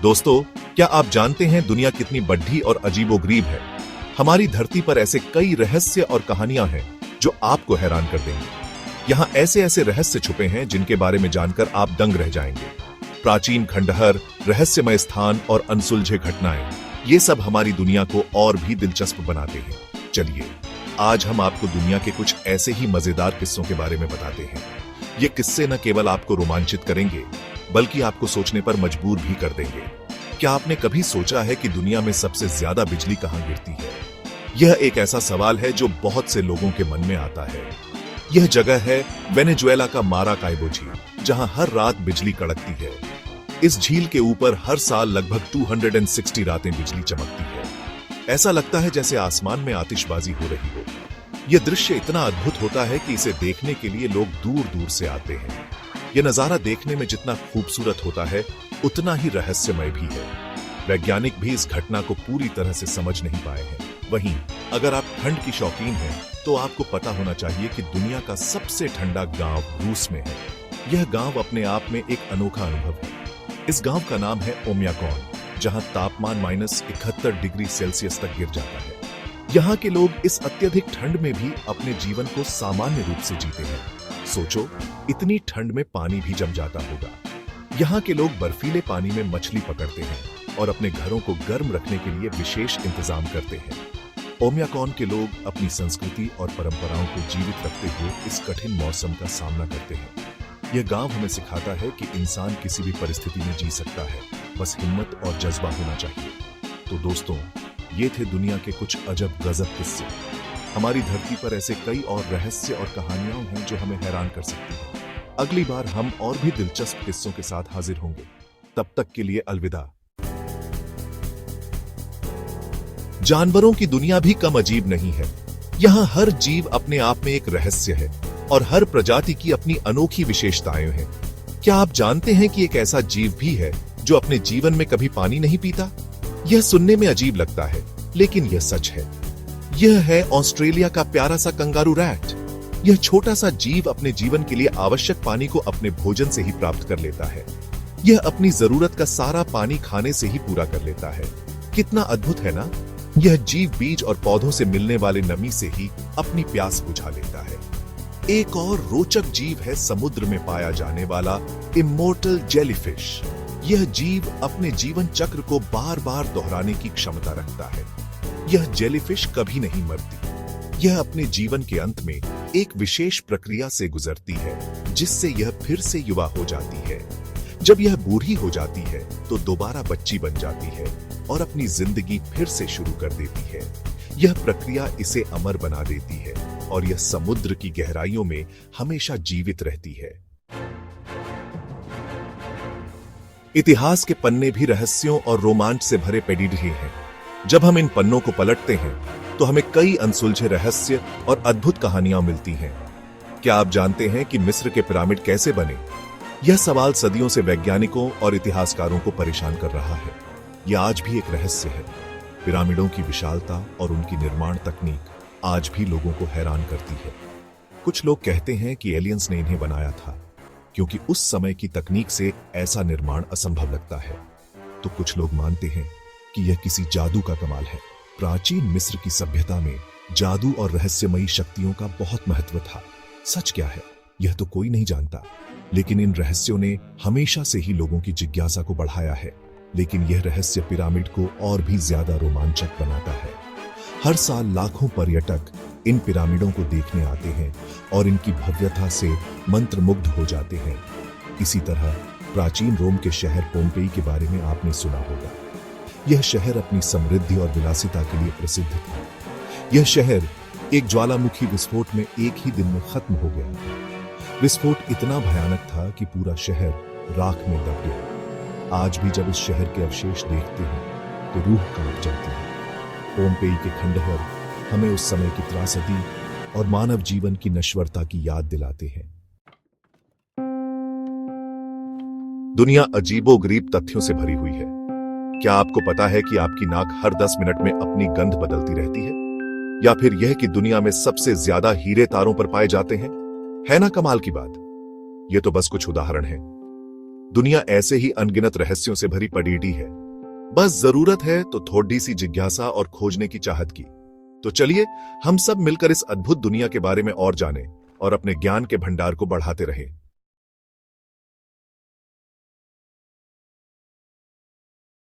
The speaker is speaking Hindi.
दोस्तों, क्या आप जानते हैं दुनिया कितनी बड़ी और अजीबोगरीब है। हमारी धरती पर ऐसे कई रहस्य और कहानियां हैं जो आपको हैरान कर देंगी। यहाँ ऐसे ऐसे रहस्य छुपे हैं जिनके बारे में जानकर आप दंग रह जाएंगे। प्राचीन खंडहर, रहस्यमय स्थान और अनसुलझे घटनाएं, ये सब हमारी दुनिया को और भी दिलचस्प बनाते हैं। चलिए, आज हम आपको दुनिया के कुछ ऐसे ही मजेदार किस्सों के बारे में बताते हैं। ये किस्से न केवल आपको रोमांचित करेंगे बल्कि आपको सोचने पर मजबूर भी कर देंगे। क्या आपने कभी सोचा है कि दुनिया में सबसे ज्यादा बिजली कहां गिरती है? यह एक ऐसा सवाल है जो बहुत से लोगों के मन में आता है। यह जगह है वेनेजुएला का माराकाइबो झील, जहां हर रात बिजली कड़कती है। इस झील के ऊपर हर साल लगभग 260 रातें बिजली चमकती है। ऐसा लगता है जैसे आसमान में आतिशबाजी हो रही हो। यह दृश्य इतना अद्भुत होता है कि इसे देखने के लिए लोग दूर दूर से आते हैं। यह नजारा देखने में जितना खूबसूरत होता है, उतना ही रहस्यमय भी है। वैज्ञानिक भी इस घटना को पूरी तरह से समझ नहीं पाए हैं। वहीं अगर आप ठंड की शौकीन हैं, तो आपको पता होना चाहिए कि दुनिया का सबसे ठंडा गांव रूस में है। यह गांव अपने आप में एक अनोखा अनुभव है। इस गांव का नाम है ओम्याकॉन, जहां तापमान -71 डिग्री सेल्सियस तक गिर जाता है। यहाँ के लोग इस अत्यधिक ठंड में भी अपने जीवन को सामान्य रूप से जीते हैं। सोचो, इतनी ठंड में पानी भी जम जाता होगा। यहाँ के लोग बर्फीले पानी में मछली पकड़ते हैं और अपने घरों को गर्म रखने के लिए विशेष इंतजाम करते हैं। ओम्याकॉन के लोग अपनी संस्कृति और परंपराओं को जीवित रखते हुए इस कठिन मौसम का सामना करते हैं। यह गांव हमें सिखाता है कि इंसान किसी भी परिस्थिति में जी सकता है, बस हिम्मत और जज्बा होना चाहिए। तो दोस्तों, ये थे दुनिया के कुछ अजब गजब किस्से। हमारी धरती पर ऐसे कई और रहस्य और कहानियां हैं जो हमें हैरान कर सकती हैं। अगली बार हम और भी दिलचस्प किस्सों के साथ हाजिर होंगे। तब तक के लिए अलविदा। जानवरों की दुनिया भी कम अजीब नहीं है। यहाँ हर जीव अपने आप में एक रहस्य है और हर प्रजाति की अपनी अनोखी विशेषताएं हैं। क्या आप जानते हैं कि एक ऐसा जीव भी है जो अपने जीवन में कभी पानी नहीं पीता? यह सुनने में अजीब लगता है, लेकिन यह सच है। यह है ऑस्ट्रेलिया का प्यारा सा कंगारू रैट। यह छोटा सा जीव अपने जीवन के लिए आवश्यक पानी को अपने भोजन से ही प्राप्त कर लेता है। यह अपनी जरूरत का सारा पानी खाने से ही पूरा कर लेता है। कितना अद्भुत है ना? यह जीव बीज और पौधों से मिलने वाले नमी से ही अपनी प्यास बुझा लेता है। एक और रोचक जीव है समुद्र में पाया जाने वाला इमोर्टल जेलीफिश। यह जीव अपने जीवन चक्र को बार बार दोहराने की क्षमता रखता है। यह जेलीफिश कभी नहीं मरती। यह अपने जीवन के अंत में एक विशेष प्रक्रिया से गुजरती है, जिससे यह फिर से युवा हो जाती है। जब यह बूढ़ी हो जाती है तो दोबारा बच्ची बन जाती है और अपनी जिंदगी फिर से शुरू कर देती है। यह प्रक्रिया इसे अमर बना देती है और यह समुद्र की गहराइयों में हमेशा जीवित रहती है। इतिहास के पन्ने भी रहस्यों और रोमांच से भरे पड़े रहे हैं। जब हम इन पन्नों को पलटते हैं तो हमें कई अनसुलझे रहस्य और अद्भुत कहानियां मिलती हैं। क्या आप जानते हैं कि मिस्र के पिरामिड कैसे बने? यह सवाल सदियों से वैज्ञानिकों और इतिहासकारों को परेशान कर रहा है। यह आज भी एक रहस्य है। पिरामिडों की विशालता और उनकी निर्माण तकनीक आज भी लोगों को हैरान करती है। कुछ लोग कहते हैं कि एलियंस ने इन्हें बनाया था, क्योंकि उस समय की तकनीक से ऐसा निर्माण असंभव लगता है। तो कुछ लोग मानते हैं कि यह किसी जादू का कमाल है। प्राचीन मिस्र की सभ्यता में जादू और रहस्यमयी शक्तियों का बहुत महत्व था। सच क्या है, यह तो कोई नहीं जानता, लेकिन इन रहस्यों ने हमेशा से ही लोगों की जिज्ञासा को बढ़ाया है। लेकिन यह रहस्य पिरामिड को और भी ज्यादा रोमांचक बनाता है। हर साल लाखों पर्यटक इन पिरामिडों को देखने आते हैं और इनकी भव्यता से मंत्रमुग्ध हो जाते हैं। इसी तरह प्राचीन रोम के शहर पोम्पेई के बारे में आपने सुना होगा। यह शहर अपनी समृद्धि और विलासिता के लिए प्रसिद्ध था। यह शहर एक ज्वालामुखी विस्फोट में एक ही दिन में खत्म हो गया था। विस्फोट इतना भयानक था कि पूरा शहर राख में दब गया। आज भी जब इस शहर के अवशेष देखते हैं तो रूह कांप जाती है। पोम्पेई के खंडहर हमें उस समय की त्रासदी और मानव जीवन की नश्वरता की याद दिलाते हैं। दुनिया अजीबोगरीब तथ्यों से भरी हुई है। क्या आपको पता है कि आपकी नाक हर 10 मिनट में अपनी गंध बदलती रहती है? या फिर यह कि दुनिया में सबसे ज्यादा हीरे तारों पर पाए जाते हैं? है ना कमाल की बात? ये तो बस कुछ उदाहरण हैं। दुनिया ऐसे ही अनगिनत रहस्यों से भरी पड़ी है। बस जरूरत है तो थोड़ी सी जिज्ञासा और खोजने की चाहत की। तो चलिए हम सब मिलकर इस अद्भुत दुनिया के बारे में और जानें और अपने ज्ञान के भंडार को बढ़ाते रहें।